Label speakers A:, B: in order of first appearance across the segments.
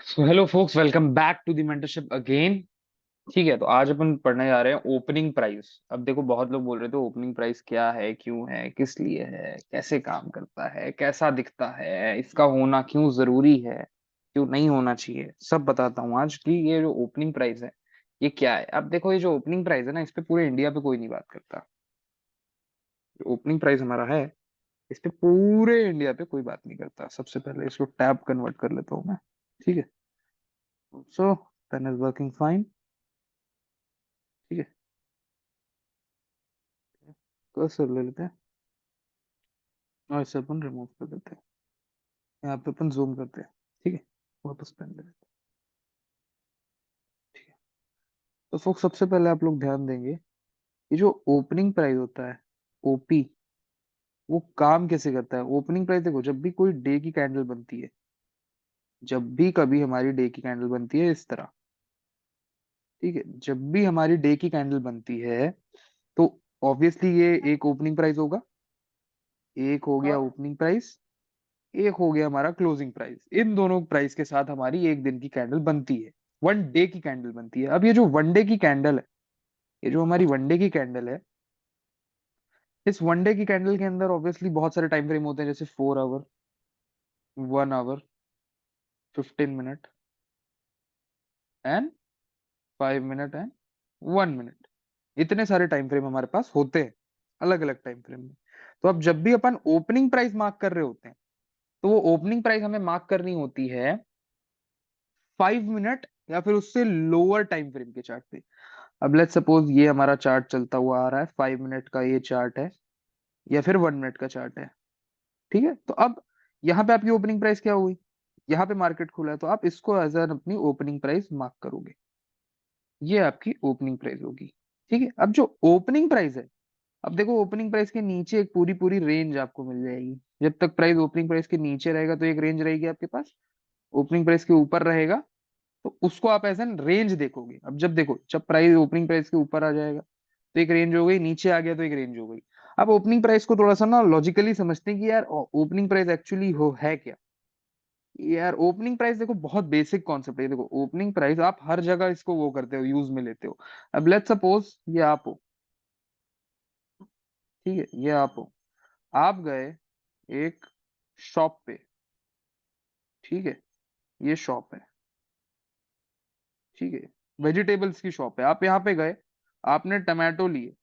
A: So hello folks, welcome back to the mentorship again. ठीक है, तो आज अपन पढ़ने जा रहे हैं ओपनिंग प्राइस। अब देखो, बहुत लोग बोल रहे थे ओपनिंग प्राइस क्या है, क्यों है, किस लिए है, कैसे काम करता है, कैसा दिखता है, इसका होना क्यों जरूरी है, क्यों नहीं होना चाहिए, सब बताता हूँ आज कि ये जो ओपनिंग प्राइस है ये क्या है। अब देखो, ये जो ओपनिंग प्राइस है ना, इस पे पूरे इंडिया पे कोई नहीं बात करता। जो ओपनिंग प्राइस हमारा है, इस पे पूरे इंडिया पे कोई बात नहीं करता। सबसे पहले इसको टैब कन्वर्ट कर लेता हूँ मैं। ठीक है, सो पेन इज वर्किंग फाइन। ठीक है, कर्सर ले लेते हैं और इसे अपन रिमूव कर देते हैं। यहाँ पे अपन जूम करते हैं। ठीक है, वापस पेन ले लेते हैं। ठीक है, तो फोक्स सबसे पहले आप लोग ध्यान देंगे, ये जो ओपनिंग प्राइस होता है, ओपी, वो काम कैसे करता है। ओपनिंग प्राइस देखो, जब भी कोई डे की कैंडल बनती है, जब भी कभी हमारी डे की कैंडल बनती है इस तरह, ठीक है, जब भी हमारी डे की कैंडल बनती है तो ऑब्वियसली ये एक ओपनिंग प्राइस होगा। एक हो गया ओपनिंग प्राइस, एक हो गया हमारा क्लोजिंग प्राइस। इन दोनों प्राइस के साथ हमारी एक दिन की कैंडल बनती है, वन डे की कैंडल बनती है। अब ये जो वन डे की कैंडल है, ये जो हमारी वन डे की कैंडल है, इस वन डे की कैंडल के अंदर ऑब्वियसली बहुत सारे टाइम फ्रेम होते हैं, जैसे 4 hour, 1 hour, 15 minute and 5 minute and 1 minute. इतने सारे टाइम फ्रेम हमारे पास होते हैं, अलग अलग टाइम फ्रेम में। तो अब जब भी अपन ओपनिंग प्राइस मार्क कर रहे होते हैं, तो वो ओपनिंग प्राइस हमें मार्क करनी होती है 5 मिनट या फिर उससे लोअर टाइम फ्रेम के चार्ट पे। अब लेट्स सपोज ये हमारा चार्ट चलता हुआ आ रहा है, 5 मिनट का ये चार्ट है या फिर 1 मिनट का चार्ट है। ठीक है, तो अब यहाँ पे आपकी ओपनिंग प्राइस क्या हुई, यहाँ पे मार्केट खुला है, तो आप इसको एज एन अपनी ओपनिंग प्राइस मार्क करोगे। ये आपकी ओपनिंग प्राइस होगी। ठीक है, अब जो ओपनिंग प्राइस है, अब देखो ओपनिंग प्राइस के नीचे एक पूरी पूरी रेंज आपको मिल जाएगी। जब तक प्राइस ओपनिंग प्राइस के नीचे रहेगा तो एक रेंज रहेगी आपके पास, ओपनिंग प्राइस के ऊपर रहेगा तो उसको आप एज एन रेंज देखोगे। अब जब देखो, जब प्राइस ओपनिंग प्राइस के ऊपर आ जाएगा तो एक रेंज हो गई, नीचे आ गया तो एक रेंज हो गई। अब ओपनिंग प्राइस को थोड़ा सा ना लॉजिकली समझते हैं कि यार ओपनिंग प्राइस एक्चुअली हो है क्या। यार ओपनिंग प्राइस देखो बहुत बेसिक कॉन्सेप्ट है। देखो ओपनिंग प्राइस आप हर जगह इसको वो करते हो, यूज में लेते हो। अब लेट्स सपोज ये आप हो, ठीक है, ये आप हो, आप गए एक शॉप पे। ठीक है, ये शॉप है, ठीक है, वेजिटेबल्स की शॉप है। आप यहाँ पे गए, आपने टमाटो लिए।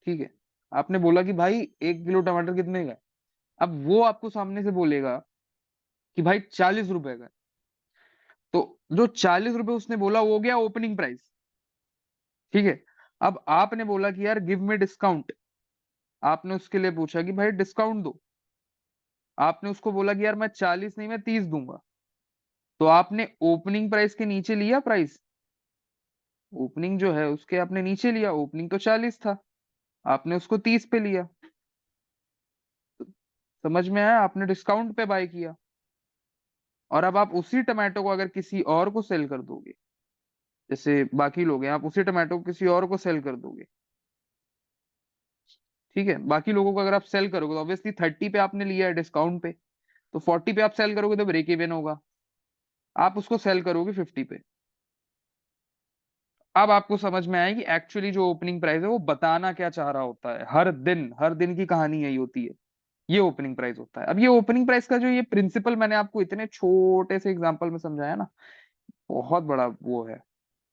A: ठीक है, आपने बोला कि भाई 1 किलो टमाटर कितने का है। अब वो आपको सामने से बोलेगा कि भाई 40 रुपए का है। तो जो 40 रुपए उसने बोला वो हो गया ओपनिंग प्राइस। ठीक है, अब आपने बोला कि यार गिव मी डिस्काउंट, आपने उसके लिए पूछा कि भाई डिस्काउंट दो। आपने उसको बोला कि यार मैं 40 नहीं, मैं 30 दूंगा। तो आपने ओपनिंग प्राइस के नीचे लिया प्राइस, ओपनिंग जो है उसके आपने नीचे लिया। ओपनिंग तो 40 था, आपने उसको 30 पे लिया। समझ में आया, आपने डिस्काउंट पे बाय किया। और अब आप उसी टमाटो को अगर किसी और को सेल कर दोगे, जैसे बाकी लोग हैं, आप उसी टमाटो को किसी और को सेल कर दोगे। ठीक है, बाकी लोगों को अगर आप सेल करोगे तो ऑब्वियसली 30 पे आपने लिया है डिस्काउंट पे, तो 40 पे आप सेल करोगे तो ब्रेक इवन होगा। आप उसको सेल करोगे 50 पे। अब आपको समझ में आएगी एक्चुअली जो ओपनिंग प्राइस है वो बताना क्या चाह रहा होता है। हर दिन की कहानी यही होती है। ये ओपनिंग प्राइस होता है। अब ये ओपनिंग प्राइस का जो ये प्रिंसिपल मैंने आपको इतने छोटे से एग्जांपल में समझाया ना, बहुत बड़ा वो है,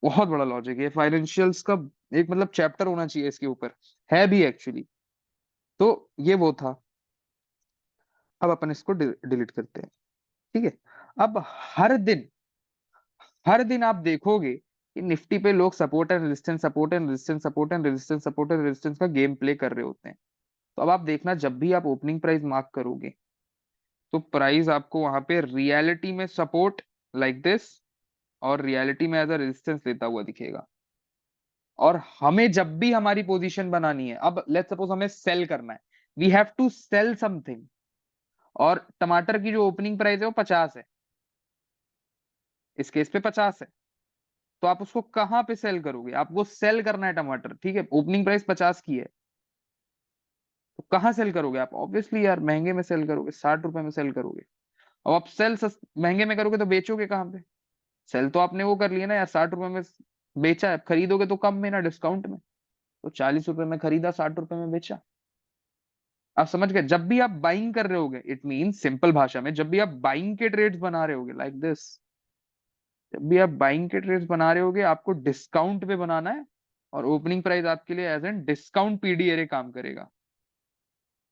A: बहुत बड़ा लॉजिक है। फाइनेंशियल्स का एक मतलब चैप्टर होना चाहिए इसके ऊपर, है भी एक्चुअली। तो ये वो था। अब अपन इसको डिलीट करते हैं। ठीक है, अब हर दिन, हर दिन आप देखोगे कि निफ्टी पे लोग support and resistance, support and resistance, support and resistance, support and resistance का गेम प्ले कर रहे होते हैं। तो अब आप देखना, जब भी आप ओपनिंग प्राइस मार्क करोगे तो प्राइस आपको वहां पे रियलिटी में सपोर्ट लाइक दिस और रियलिटी में एज अ रेजिस्टेंस लेता हुआ दिखेगा। और हमें जब भी हमारी पोजीशन बनानी है, अब लेट्स सपोज हमें सेल करना है, we have to sell something, और टमाटर की जो ओपनिंग प्राइस है वो 50 है, इस केस पे 50 है। तो आप उसको कहां पे सेल करोगे, आपको सेल करना है टमाटर। ठीक है, ओपनिंग प्राइस 50 की है, तो कहां सेल करोगे आप, ऑब्वियसली यार महंगे में सेल करोगे, 60 रुपए में सेल करोगे। अब आप सेल महंगे में करोगे तो बेचोगे कहाँ पे? सेल तो आपने वो कर लिया ना यार, 60 रुपए में बेचा है, खरीदोगे तो कम में ना, डिस्काउंट में। तो 40 रुपए में खरीदा, 60 रुपए में बेचा। आप समझ गए? जब भी आप बाइंग कर रहे होगे, इट मीन सिंपल भाषा में, जब भी आप बाइंग के ट्रेड्स बना रहे होगे लाइक दिस, जब भी आप बाइंग के ट्रेड्स बना रहे होगे, आपको डिस्काउंट पे बनाना है। और ओपनिंग प्राइस आपके लिए as an discount PD array काम करेगा।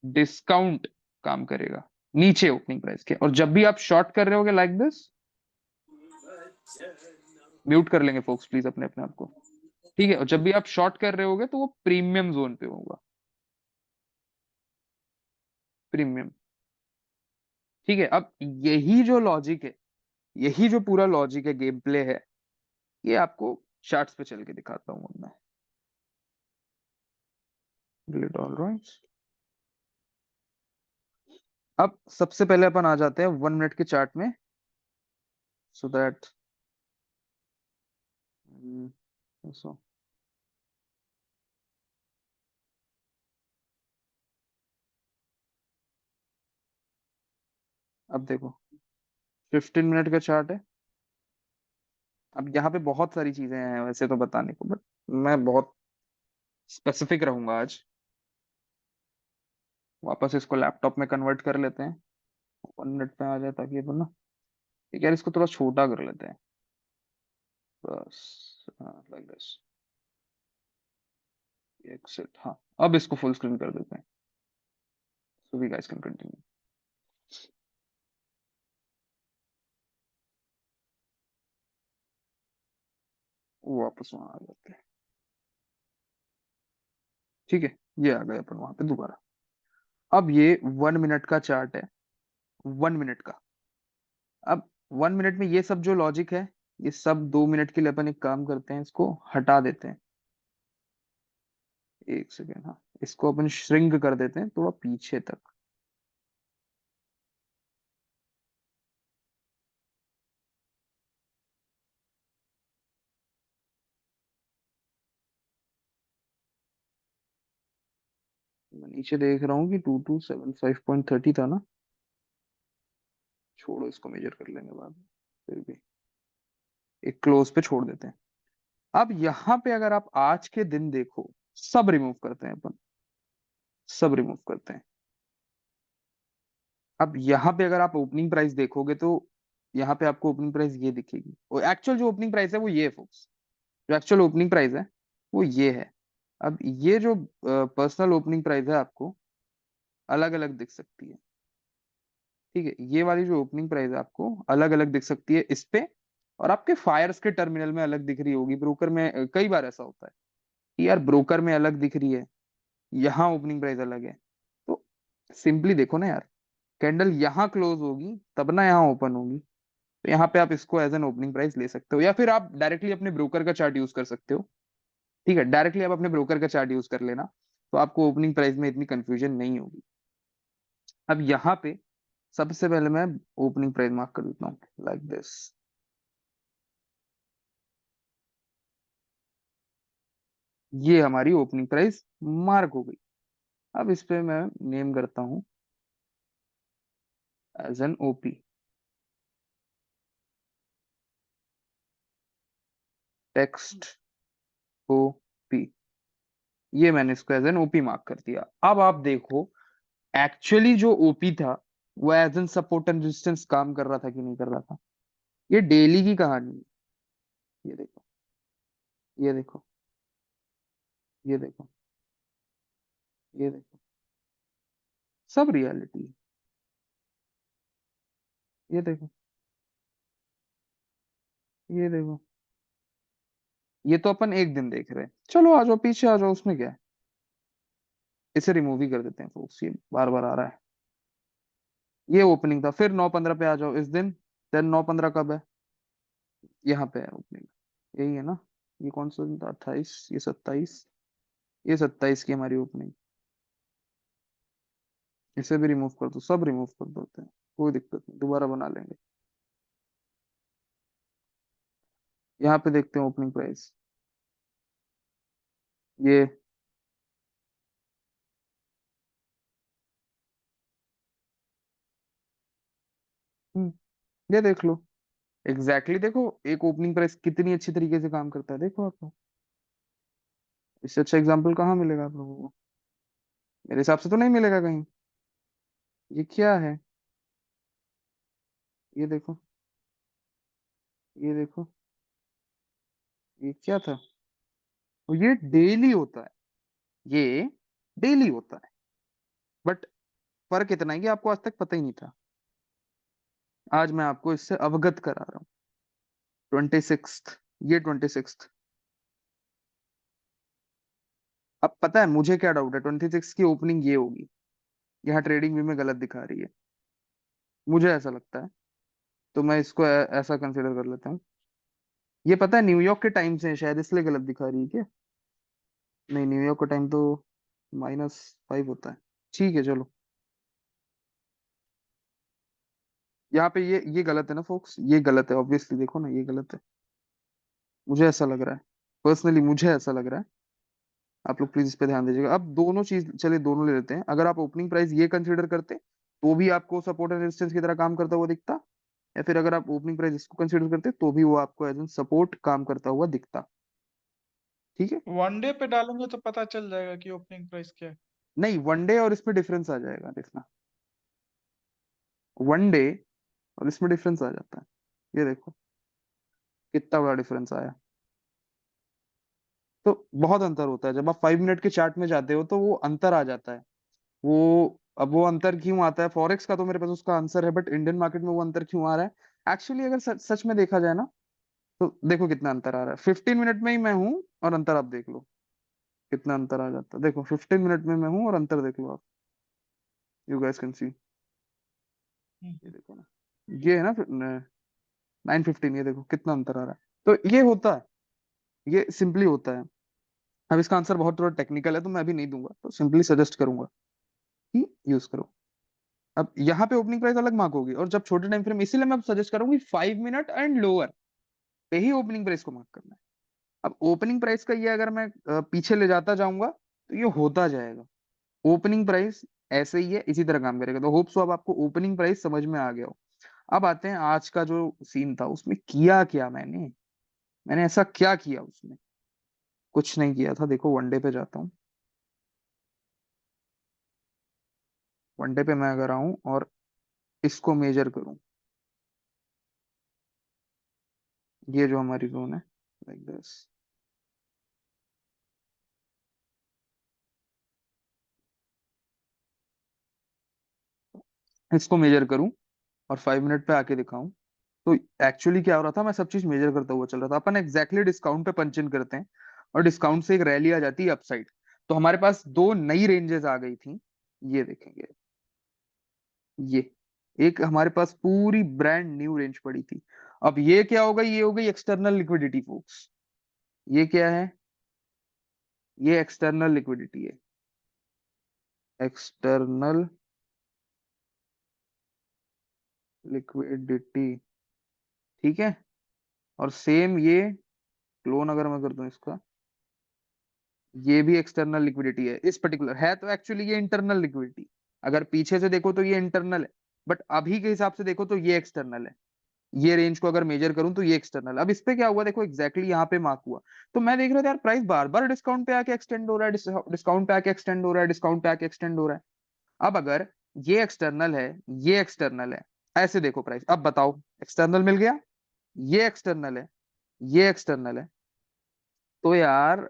A: डिस्काउंट काम करेगा नीचे ओपनिंग प्राइस के। और जब भी आप शॉर्ट कर रहे होगे लाइक दिस, म्यूट कर लेंगे फोक्स प्लीज अपने अपने आप को। ठीक है, और जब भी आप शॉर्ट कर रहे होगे तो वो प्रीमियम जोन पे होगा। प्रीमियम। ठीक है, अब यही जो लॉजिक है, यही जो पूरा लॉजिक है, गेम प्ले है, ये आपको चार्ट्स पे चल के दिखाता हूँ मैं। Delete all rights. अब सबसे पहले अपन आ जाते हैं 1 मिनट के चार्ट में, सो दैट सो अब देखो 15 मिनट का चार्ट है। अब यहाँ पे बहुत सारी चीजें हैं वैसे तो बताने को, बट मैं बहुत स्पेसिफिक रहूंगा आज। वापस इसको लैपटॉप में कन्वर्ट कर लेते हैं, 1 मिनट पे आ जाए ताकि अपन ना, ठीक है यार, इसको थोड़ा छोटा कर लेते हैं बस, लाइक दिस, एक्सेट। हाँ, अब इसको फुल स्क्रीन कर देते हैं, so we guys can continue. वापस वहां आ जाते हैं। ठीक है, ये आ गए अपन वहां पे दोबारा। अब ये 1 मिनट का चार्ट है, 1 मिनट का। अब 1 मिनट में ये सब जो लॉजिक है, ये सब 2 मिनट के लिए अपन एक काम करते हैं, इसको हटा देते हैं। एक सेकेंड, हाँ, इसको अपन श्रिंक कर देते हैं थोड़ा पीछे तक। मैं नीचे देख रहा हूँ कि 2275.30 था ना। छोड़ो, इसको मेजर कर लेंगे बाद में। फिर भी एक क्लोज पे छोड़ देते हैं। अब यहाँ पे अगर आप आज के दिन देखो, सब रिमूव करते हैं अपन, सब रिमूव करते हैं। अब यहाँ पे अगर आप ओपनिंग प्राइस देखोगे तो यहाँ पे आपको ओपनिंग प्राइस ये दिखेगी, और एक्चुअल जो ओपनिंग प्राइस है वो ये है folks। जो एक्चुअल ओपनिंग प्राइस है वो ये है। अब ये जो पर्सनल ओपनिंग प्राइस है आपको अलग अलग दिख सकती है। ठीक है, ये वाली जो ओपनिंग प्राइस है आपको अलग अलग दिख सकती है इस पे, और आपके फायर्स के टर्मिनल में अलग दिख रही होगी। ब्रोकर में कई बार ऐसा होता है कि यार ब्रोकर में अलग दिख रही है, यहाँ ओपनिंग प्राइस अलग है। तो सिंपली देखो ना यार, कैंडल यहाँ क्लोज होगी तब ना यहाँ ओपन होगी। तो यहाँ पे आप इसको एज एन ओपनिंग प्राइस ले सकते हो, या फिर आप डायरेक्टली अपने ब्रोकर का चार्ट यूज कर सकते हो। ठीक है, डायरेक्टली आप अपने ब्रोकर का चार्ट यूज कर लेना, तो आपको ओपनिंग प्राइस में इतनी कंफ्यूजन नहीं होगी। अब यहाँ पे सबसे पहले मैं ओपनिंग प्राइस मार्क कर देता हूँ लाइक दिस। ये हमारी ओपनिंग प्राइस मार्क हो गई। अब इस पे मैं नेम करता हूँ as an OP, text OP. ये मैंने इसको एज एन ओपी मार्क कर दिया। अब आप देखो एक्चुअली जो ओपी था वो as an support and resistance काम कर रहा था कि नहीं कर रहा था। ये डेली की कहानी है। ये देखो, ये देखो, ये देखो, ये देखो, सब रियलिटी है। ये देखो, ये देखो, ये तो अपन एक दिन देख रहे हैं, चलो आ जाओ पीछे आ जाओ, उसमें क्या है। इसे रिमूव ही कर देते हैं folks, ये बार बार आ रहा है। ये ओपनिंग था, फिर 9:15 पे आ जाओ इस दिन। देन 9:15 कब है? यहाँ पे है ओपनिंग, यही है ना। ये कौन सा दिन था? 28, ये 27, ये 27 की हमारी ओपनिंग। इसे भी रिमूव कर दो, सब रिमूव कर देते हैं, कोई दिक्कत नहीं, दोबारा बना लेंगे। यहाँ पे देखते हैं ओपनिंग प्राइस, ये ये देख लो, एग्जैक्टली देखो एक ओपनिंग प्राइस कितनी अच्छी तरीके से काम करता है, देखो आपको इससे अच्छा एग्जांपल कहाँ मिलेगा आप लोगों को? मेरे हिसाब से तो नहीं मिलेगा कहीं। ये क्या है? ये देखो, ये देखो, ये क्या था? और ये डेली होता है, ये डेली होता है, बट फर्क इतना है कि आपको आज तक पता ही नहीं था। आज मैं आपको इससे अवगत करा रहा हूँ। 26, ये 26। अब पता है मुझे क्या डाउट है, 26 की ओपनिंग ये होगी, यहाँ ट्रेडिंग व्यू में गलत दिखा रही है, मुझे ऐसा लगता है। तो मैं इसको ऐसा कंसिडर कर लेता हूँ। ये पता है न्यूयॉर्क के टाइम से है शायद, इसलिए गलत दिखा रही है क्या? नहीं, न्यूयॉर्क का टाइम तो -5 होता है। ठीक है चलो, यहाँ पे ये गलत है ना फोक्स, ये गलत है ऑब्वियसली, देखो ना ये गलत है, मुझे ऐसा लग रहा है, पर्सनली मुझे ऐसा लग रहा है। आप लोग प्लीज इस पे ध्यान दीजिएगा। अब दोनों चीज चलिए दोनों ले लेते हैं। अगर आप ओपनिंग प्राइस ये कंसीडर करते तो भी आपको सपोर्ट एंड रेजिस्टेंस की तरह काम करता हुआ दिखता, या फिर अगर आप ओपनिंग प्राइस इसको कंसीडर करते तो भी वो आपको एज एन सपोर्ट काम करता हुआ दिखता। ठीक है,
B: वनडे पे डालेंगे तो पता चल जाएगा कि ओपनिंग प्राइस क्या है।
A: नहीं वनडे और इसमें डिफरेंस आ जाएगा, देखना वनडे और इसमें डिफरेंस आ जाता है। ये देखो कितना बड़ा डिफरेंस आया। तो बहुत अंतर होता है, जब आप 5 मिनट के चार्ट में जाते हो तो वो अंतर आ जाता है। वो अब वो अंतर क्यों आता है, फॉरेक्स का तो मेरे पास उसका आंसर है, बट इंडियन मार्केट में वो अंतर क्यों आ रहा है एक्चुअली, अगर सच में देखा जाए ना, तो देखो कितना अंतर आ रहा है। 15 मिनट में ही मैं हूं और अंतर आप देख लो कितना अंतर आ जाता है। देखो 15 मिनट में मैं हूं और अंतर देख लो आप, यू गैस कैन सी। ये
B: हम्म।
A: देखो ना, ये है ना 9:15, ये देखो कितना अंतर आ रहा है। तो ये होता है, ये सिंपली होता है। अब इसका आंसर बहुत थोड़ा टेक्निकल है तो मैं अभी नहीं दूंगा, तो सिंपली सजेस्ट करूंगा कि यूज करो। अब यहाँ पे ओपनिंग प्राइस अलग मार्क होगी, और जब छोटे टाइम फ्रेम, इसीलिए मैं सजेस्ट करूंगी 5 मिनट एंड लोअर पे ही ओपनिंग प्राइस को मार्क करना है। अब ओपनिंग प्राइस का ये अगर मैं पीछे ले जाता जाऊंगा तो ये होता जाएगा। ओपनिंग प्राइस ऐसे ही है, इसी तरह काम करेगा। तो होप सो अब आपको ओपनिंग प्राइस समझ में आ गया हो। अब आते हैं आज का जो सीन था, उसमें किया क्या मैंने, मैंने ऐसा क्या किया उसमें? कुछ नहीं किया था। देखो वनडे पे जाता हूँ, वनडे पे मैं अगर आऊं और इसको मेजर करूं, ये जो हमारी जोन है लाइक दिस, इसको मेजर करूं और 5 मिनट पे आके दिखाऊं, तो एक्चुअली क्या हो रहा था, मैं सब चीज मेजर करता हुआ चल रहा था। अपन एग्जैक्टली डिस्काउंट पे पंच इन करते हैं और डिस्काउंट से एक रैली आ जाती है अपसाइड। तो हमारे पास दो नई रेंजेस आ गई थी, ये देखेंगे, ये एक हमारे पास पूरी ब्रांड न्यू रेंज पड़ी थी। अब ये क्या होगा, ये हो गई एक्सटर्नल लिक्विडिटी फोक्स। ये क्या है? ये एक्सटर्नल लिक्विडिटी है, एक्सटर्नल लिक्विडिटी। ठीक है, और सेम ये क्लोन अगर मैं कर दूं इसका, ये भी एक्सटर्नल लिक्विडिटी है। इस पर्टिकुलर है तो एक्चुअली ये इंटरनल लिक्विडिटी, अगर पीछे से देखो तो ये इंटरनल है, बट अभी के हिसाब से देखो तो ये एक्सटर्नल है। ये रेंज को अगर मेजर करूं तो ये एक्सटर्नल। अब इस पे क्या हुआ, देखो एग्जैक्टली यहाँ पे मार्क हुआ। तो मैं देख रहा था यार प्राइस बार बार डिस्काउंट पे आके एक्सटेंड हो रहा है, डिस्काउंट पे आके एक्सटेंड हो रहा है, डिस्काउंट पे आके एक्सटेंड हो रहा है। अब अगर ये एक्सटर्नल है, ये एक्सटर्नल है, ऐसे देखो प्राइस, अब बताओ एक्सटर्नल मिल गया, ये एक्सटर्नल है, ये एक्सटर्नल है, तो यार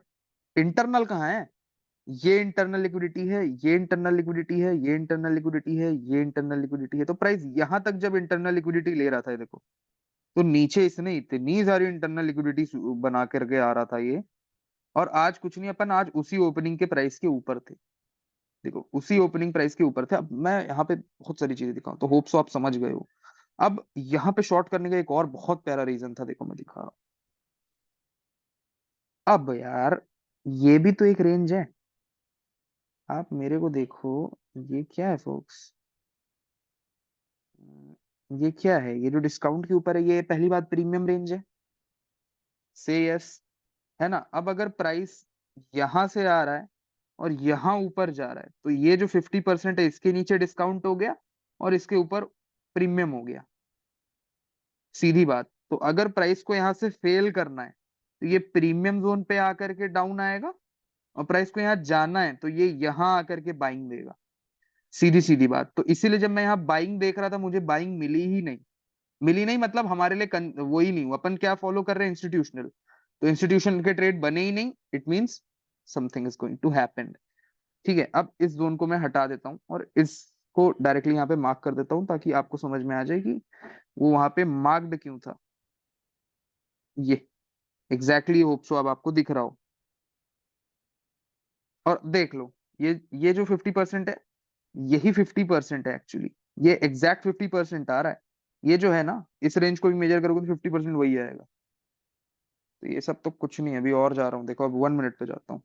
A: इंटरनल कहाँ है? ये इंटरनल लिक्विडिटी है, ये इंटरनल लिक्विडिटी है, ये इंटरनल लिक्विडिटी है, ये इंटरनल लिक्विडिटी है। तो प्राइस यहां तक जब इंटरनल लिक्विडिटी ले रहा था, ये देखो, तो नीचे इसने इतनी सारी इंटरनल लिक्विडिटी बना करके आ रहा था ये। और आज कुछ नहीं, अपन आज उसी ओपनिंग के प्राइस के ऊपर थे। देखो उसी ओपनिंग प्राइस के ऊपर थे। अब मैं यहाँ पे बहुत सारी चीजें दिखाऊं, तो होप सो आप समझ गए हो। अब यहाँ पे शॉर्ट करने का एक और बहुत प्यारा रीजन था, देखो मैं दिखा रहा हूं। अब यार ये भी तो एक रेंज है, आप मेरे को देखो, ये क्या है फोक्स, ये क्या है? ये जो डिस्काउंट के ऊपर है, ये पहली बात प्रीमियम रेंज है, से यस, है ना? अब अगर प्राइस यहां से आ रहा है और यहाँ ऊपर जा रहा है, तो ये जो 50% है इसके नीचे डिस्काउंट हो गया और इसके ऊपर प्रीमियम हो गया। सीधी बात। तो अगर प्राइस को यहाँ से फेल करना है तो ये प्रीमियम जोन पे आकर के डाउन आएगा, और प्राइस को यहाँ जाना है तो ये यहाँ आकर के बाइंग देगा। सीधी सीधी बात। तो इसीलिए जब मैं यहाँ बाइंग देख रहा था मुझे बाइंग मिली ही नहीं। मिली नहीं मतलब हमारे लिए वो ही नहीं हुआ। अपन क्या फॉलो कर रहे हैं, इंस्टीट्यूशनल। तो इंस्टीट्यूशन के ट्रेड बने ही नहीं, it means something is going to happen. ठीक है, अब इस जोन को मैं हटा देता हूँ और इसको डायरेक्टली यहाँ पे मार्क कर देता हूँ ताकि आपको समझ में आ जाए कि वो वहां पे मार्क्ड क्यों था। ये एग्जैक्टली होप सो अब आपको दिख रहा हो। और देख लो, ये जो 50% है यही 50% है एक्चुअली। ये एग्जैक्ट 50% आ रहा है। ये जो है ना, इस रेंज को भी मेजर करोगे तो 50% वही आएगा। तो ये सब तो कुछ नहीं है, अभी और जा रहा हूँ। देखो अब 1 मिनट पे जाता हूँ।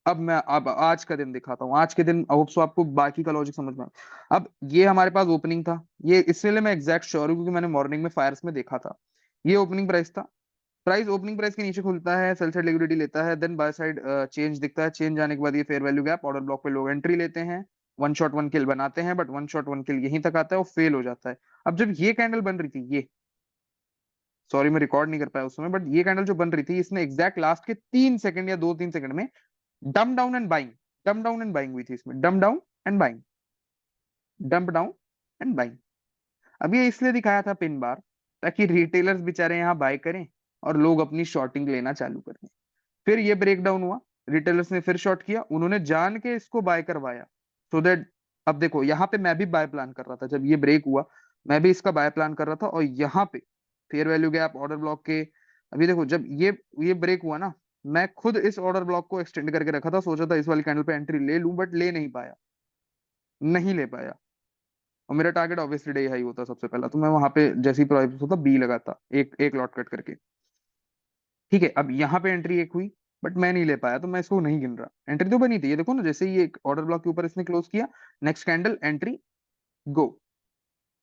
A: अब मैं अब आज का दिन दिखाता हूँ। आज के दिन होप सो आपको बाकी का लॉजिक समझ में अब ये हमारे पास ओपनिंग था। ये इसलिए मैं एग्जैक्ट श्योर हूँ क्योंकि मैंने मॉर्निंग में फायर्स में देखा था। ये ओपनिंग प्राइस था। प्राइस ओपनिंग प्राइस के नीचे खुलता है, सेल साइड लिक्विडिटी लेता है, देन बाय साइड चेंज दिखता है। चेंज आने के बाद ये fair value gap order block पे लोग एंट्री लेते हैं, वन शॉट वन किल बनाते हैं, बट वन शॉट वन किल यहीं तक आता है और फेल हो जाता है। अब जब ये कैंडल बन रही थी, ये सॉरी मैं रिकॉर्ड नहीं कर पाया उस समय, बट ये कैंडल जो बन रही थी इसने एग्जैक्ट लास्ट के 3 सेकंड या 2-3 सेकंड में डम डाउन एंड बाइंग, डम डाउन एंड बाइंग हुई थी इसमें। डम down and buying, dump down and buying. अब ये इसलिए दिखाया था पिन बार ताकि रिटेलर्स बेचारे यहाँ बाय करें और लोग अपनी शॉर्टिंग लेना चालू कर दें। फिर ये ब्रेक डाउन हुआ, रिटेलर्स ने फिर शॉर्ट किया, उन्होंने जान के इसको बाय करवाया सो दैट। अब देखो यहाँ पे मैं भी बाय प्लान कर रहा था जब ये ब्रेक हुआ, मैं भी इसका बाय प्लान कर रहा था। और यहाँ पे fair value gap order block के, अभी देखो जब ये ब्रेक हुआ ना, मैं खुद इस ऑर्डर ब्लॉक को एक्सटेंड करके रखा था, सोचा था इस वाली कैंडल पे एंट्री ले लूं, बट ले नहीं पाया, नहीं ले पाया। और मेरा टारगेट ऑब्वियसली डे हाई होता सबसे पहला, तो मैं वहां पे जैसे ही प्राइस होता बी लगाता, एक एक लॉट कट करके। ठीक है, अब यहाँ पे एंट्री एक हुई बट मैं नहीं ले पाया तो मैं इसको नहीं गिन रहा। एंट्री तो बनी थी, ये देखो ना, जैसे ही ये ऑर्डर ब्लॉक के ऊपर इसने क्लोज किया, नेक्स्ट कैंडल एंट्री गो।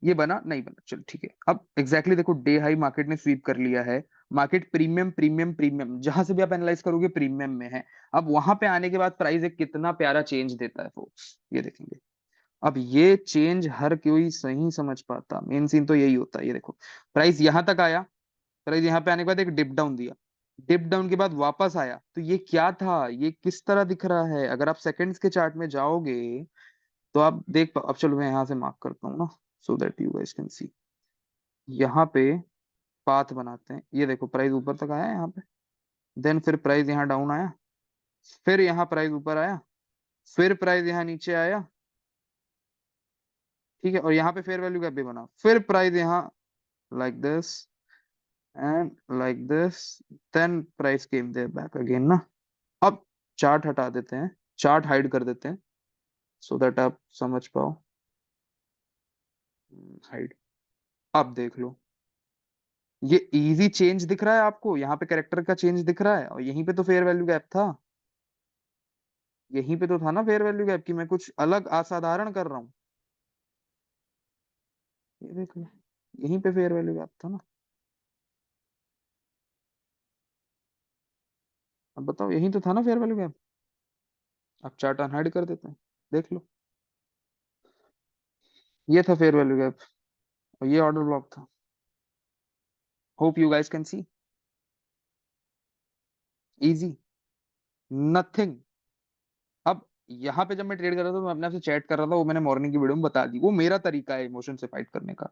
A: ये बना नहीं बना, चल ठीक है। अब एग्जैक्टली देखो डे हाई मार्केट ने स्वीप कर लिया है। मार्केट प्रीमियम प्रीमियम प्रीमियम जहां से भी आप एनालाइज करोगे प्रीमियम में है। अब वहां पे आने के बाद प्राइस एक कितना प्यारा चेंज देता है फोर्स, ये देखेंगे। अब ये चेंज हर कोई सही समझ पाता, मेन सीन तो यही होता है। ये देखो प्राइस यहां तक आया, प्राइस यहाँ पे आने के बाद एक डिप डाउन दिया, डिप डाउन के बाद वापस आया। तो ये क्या था, ये किस तरह दिख रहा है? अगर आप सेकंड्स के चार्ट में जाओगे तो आप देख अब चलो मैं यहाँ से मार्क करता हूँ ना, so that you guys can see. यहाँ पे पाथ बनाते हैं। ये देखो प्राइस ऊपर तक आया यहाँ पे, देन फिर प्राइस यहाँ डाउन आया, फिर यहाँ प्राइस ऊपर आया, फिर प्राइस यहाँ नीचे आया। ठीक है, और यहाँ पे फेयर वैल्यू गैप भी बना, फिर प्राइस यहाँ like this and like this, then price came there back again ना। अब चार्ट हटा देते हैं, चार्ट हाइड कर देते हैं सो दैट आप समझ पाओ। हाइड। अब देख लो, ये इजी चेंज दिख रहा है आपको, यहाँ पे कैरेक्टर का चेंज दिख रहा है, और यहीं पे तो फेयर वैल्यू गैप था। यहीं पे तो था ना फेयर वैल्यू गैप, कि मैं कुछ अलग असाधारण कर रहा हूँ। ये देख लो, यहीं पे फेयर वैल्यू गैप था ना। अब बताओ, यहीं तो था ना फेयर वैल्यू गैप। अब चार्ट अनहाइड कर देते हैं, देख लो, ये था फेयर वैल्यू गैप और ये ऑर्डर ब्लॉक था। Hope you guys can see, easy, nothing. अब यहाँ पे जब मैं ट्रेड कर रहा था तो मैं अपने आप से चैट कर रहा था, वो मैंने मॉर्निंग की वीडियो में बता दी, वो मेरा तरीका है इमोशन से फाइट करने का।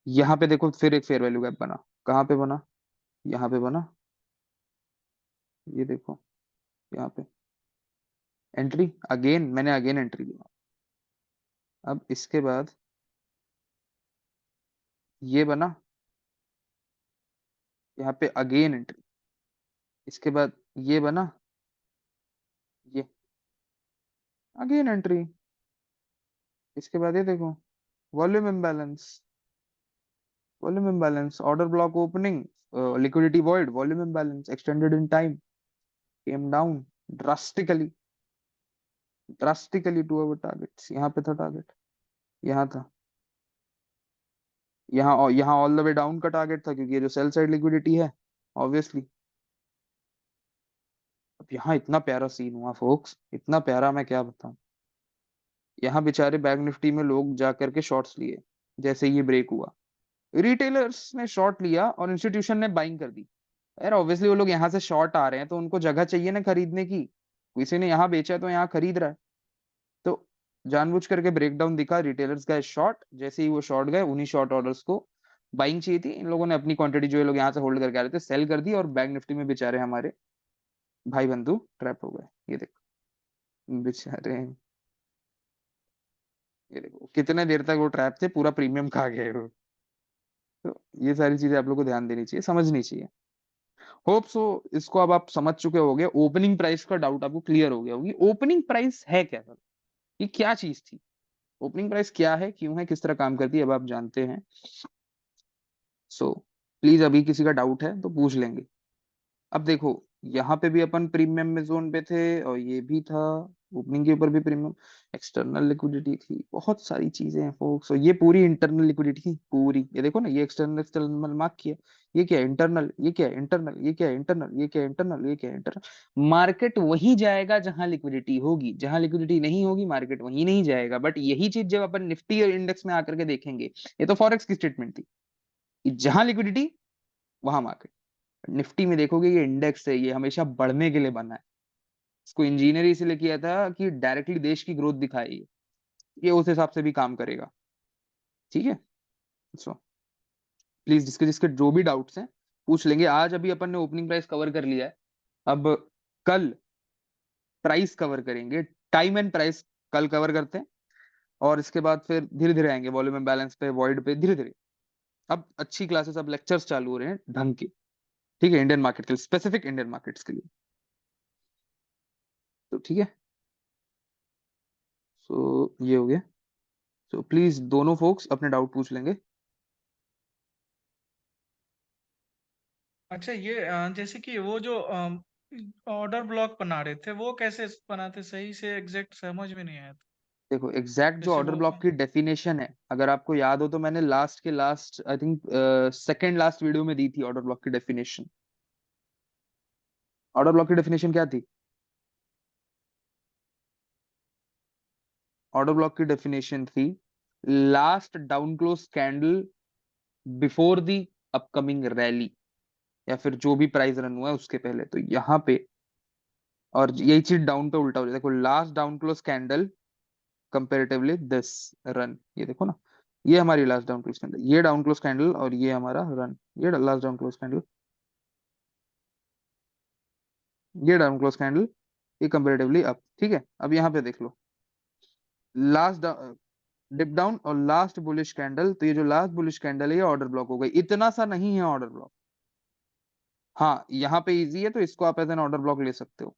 A: यहाँ पे देखो फिर एक फेयर वैल्यू गैप बना, कहाँ पे बना, यहाँ पे बना। ये देखो यहाँ पे एंट्री, अगेन मैंने अगेन एंट्री लिया। अब इसके बाद ये बना, यहाँ पे अगेन एंट्री। इसके बाद ये बना, ये अगेन एंट्री। इसके बाद ये देखो volume imbalance, volume imbalance, order block opening, liquidity void, volume imbalance, extended in time, came down drastically, drastically to our targets. यहाँ पे था टारगेट, यहाँ था, यहाँ ऑल द वे डाउन का टारगेट था क्योंकि ये जो सेल साइड लिक्विडिटी है ऑब्वियसली। अब यहाँ इतना प्यारा सीन हुआ फोक्स, इतना प्यारा मैं क्या बताऊं। यहाँ बेचारे बैंक निफ्टी में लोग जा करके शॉर्ट्स लिए जैसे ये ब्रेक हुआ। रिटेलर्स ने शॉर्ट लिया और इंस्टीट्यूशन ने बाइंग कर दी। यार ऑब्वियसली वो लोग यहाँ से शॉर्ट आ रहे हैं तो उनको जगह चाहिए ना खरीदने की, किसी ने यहाँ बेचा है तो यहाँ खरीद रहा है। तो जानबूझ करके ब्रेकडाउन दिखा, रिटेलर्स गए शॉर्ट, जैसे ही वो शॉर्ट गए उन्हीं शॉर्ट ऑर्डर्स को बाइंग चाहिए थी, इन लोगों ने अपनी क्वांटिटी जो ये लोग यहाँ से होल्ड करके आ रहे थे सेल कर दी, और बैंक निफ्टी में बेचारे हमारे भाई बंधु ट्रैप हो गए। ये देखो बेचारे, ये देखो कितने देर तक वो ट्रैप थे, पूरा प्रीमियम खा गए वो। तो ये सारी चीजें आप लोग को ध्यान देनी चाहिए, समझनी चाहिए। होप सो इसको अब आप समझ चुके होगे, ओपनिंग प्राइस का डाउट आपको क्लियर हो गया होगी। ओपनिंग प्राइस है क्या सर, ये क्या चीज थी, ओपनिंग प्राइस क्या है, क्यों है, किस तरह काम करती है, अब आप जानते हैं। सो प्लीज अभी किसी का डाउट है तो पूछ लेंगे। अब देखो यहाँ पे भी अपन प्रीमियम में जोन पे थे, और ये भी था, ओपनिंग के ऊपर भी प्रीमियम, एक्सटर्नल लिक्विडिटी थी, बहुत सारी चीजें हैं फोक्स, और ये पूरी इंटरनल लिक्विडिटी थी पूरी। ये देखो ना, ये एक्सटर्नल एक्सटर्नल मार्क किया, ये क्या है इंटरनल, ये क्या है इंटरनल, ये क्या है इंटरनल, ये क्या है इंटरनल, ये क्या है इंटरनल। मार्केट वहीं जाएगा जहां लिक्विडिटी होगी, जहां लिक्विडिटी नहीं होगी मार्केट वहीं नहीं जाएगा। बट यही चीज जब अपन निफ्टी और इंडेक्स में आकर के देखेंगे, ये तो फॉरेक्स की स्टेटमेंट थी कि जहां लिक्विडिटी वहां मार्केट। निफ्टी में देखोगे ये इंडेक्स है, ये हमेशा बढ़ने के लिए बना है, इसको इंजीनियर इसलिए किया था कि डायरेक्टली देश की ग्रोथ दिखाए, ये उस हिसाब से भी काम करेगा। ठीक है, सो प्लीज जिसके जिसके जो भी डाउट्स हैं पूछ लेंगे। आज अभी अपन ने ओपनिंग प्राइस कवर कर लिया है, अब कल प्राइस कवर करेंगे, टाइम एंड प्राइस कल कवर करते हैं, और इसके बाद फिर धीरे धीरे आएंगे वॉल्यूम एंड बैलेंस पे, वॉइड पे, धीरे धीरे। अब अच्छी क्लासेस, अब लेक्चर्स चालू हो रहे हैं ढंग के, ठीक है, इंडियन मार्केट के लिए, स्पेसिफिक इंडियन मार्केट्स के लिए। तो ठीक है, सो ये हो गया। सो प्लीज दोनों फोक्स अपने डाउट पूछ लेंगे।
B: अच्छा ये जैसे कि वो जो ऑर्डर ब्लॉक बना रहे थे वो कैसे बनाते, सही से एग्जैक्ट समझ में नहीं आया था।
A: देखो एग्जैक्ट जो
B: जैसे
A: ऑर्डर
B: बोलते
A: ब्लॉक
B: हैं।
A: की डेफिनेशन है, अगर आपको याद हो तो मैंने लास्ट के last I think second last video में दी थी ऑर्डर ब्लॉक की डेफिनेशन। ऑर्डर ब्लॉक की डेफिनेशन क्या थी, ऑर्डर ब्लॉक की डेफिनेशन थी last down close candle before the upcoming rally, या फिर जो भी प्राइस रन हुआ है उसके पहले। तो यहाँ पे, और यही चीज डाउन पे उल्टा हो जाए, देखो last down close candle comparatively this run, ये देखो ना, ये हमारी लास्ट डाउन क्लोज कैंडल, ये डाउन क्लोज कैंडल, और ये हमारा रन, ये लास्ट डाउन क्लोज कैंडल, ये डाउन क्लोज कैंडल, ये कंपेरेटिवली अप। ठीक है, अब यहाँ पे देख लो लास्ट डिप डाउन और लास्ट बुलिश कैंडल, तो ये जो लास्ट बुलिश कैंडल है ये ऑर्डर ब्लॉक हो गई, इतना सा नहीं है ऑर्डर ब्लॉक। हाँ यहाँ पे इजी है तो इसको आप एज एन ऑर्डर ब्लॉक ले सकते हो,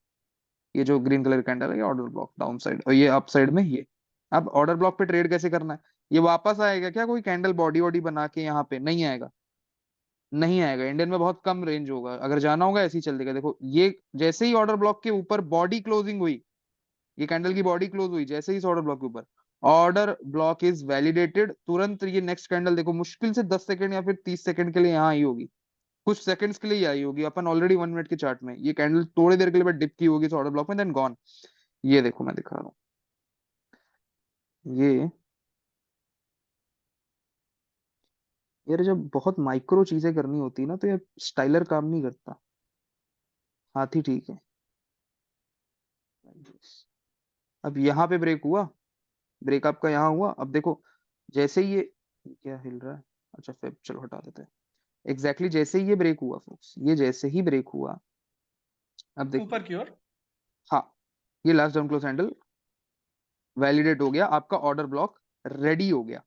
A: ये जो ग्रीन कलर कैंडल है ये ऑर्डर ब्लॉक डाउन साइड, और ये अप साइड में ये। अब ऑर्डर ब्लॉक पे ट्रेड कैसे करना है, ये वापस आएगा क्या कोई कैंडल बॉडी वॉडी बना के, यहाँ पे नहीं आएगा, नहीं आएगा, इंडियन में बहुत कम रेंज होगा, अगर जाना होगा ऐसे ही चल देगा। देखो ये जैसे ही ऑर्डर ब्लॉक के ऊपर बॉडी क्लोजिंग हुई, ये कैंडल की बॉडी क्लोज हुई जैसे ही इस ऑर्डर ब्लॉक के ऊपर, ऑर्डर ब्लॉक इज वैलिडेटेड, तुरंत ये नेक्स्ट कैंडल देखो मुश्किल से 10 सेकंड या फिर 30 सेकंड के लिए यहाँ आई होगी, कुछ सेकंड्स के लिए ही आई होगी, अपन ऑलरेडी 1 मिनट के चार्ट में, ये कैंडल थोड़ी देर के लिए डिप की होगी इस ऑर्डर ब्लॉक में, देन गॉन। ये देखो मैं दिखा रहा हूँ, ये यार जब बहुत माइक्रो चीजें करनी होती है ना तो ये स्टाइलर काम नहीं करता, हाथी ठीक है। अब यहाँ पे ब्रेक हुआ, ब्रेक आपका यहाँ हुआ, अब देखो जैसे ही ये क्या हिल रहा है, अच्छा फिर चलो हटा देते हैं। एग्जैक्टली जैसे ही ये ब्रेक हुआ फोक्स, ये जैसे ही ब्रेक हुआ, अब देख
B: ऊपर
A: लो,
B: की ओर।
A: हाँ ये last down close handle validate हो गया, आपका ऑर्डर ब्लॉक रेडी हो गया,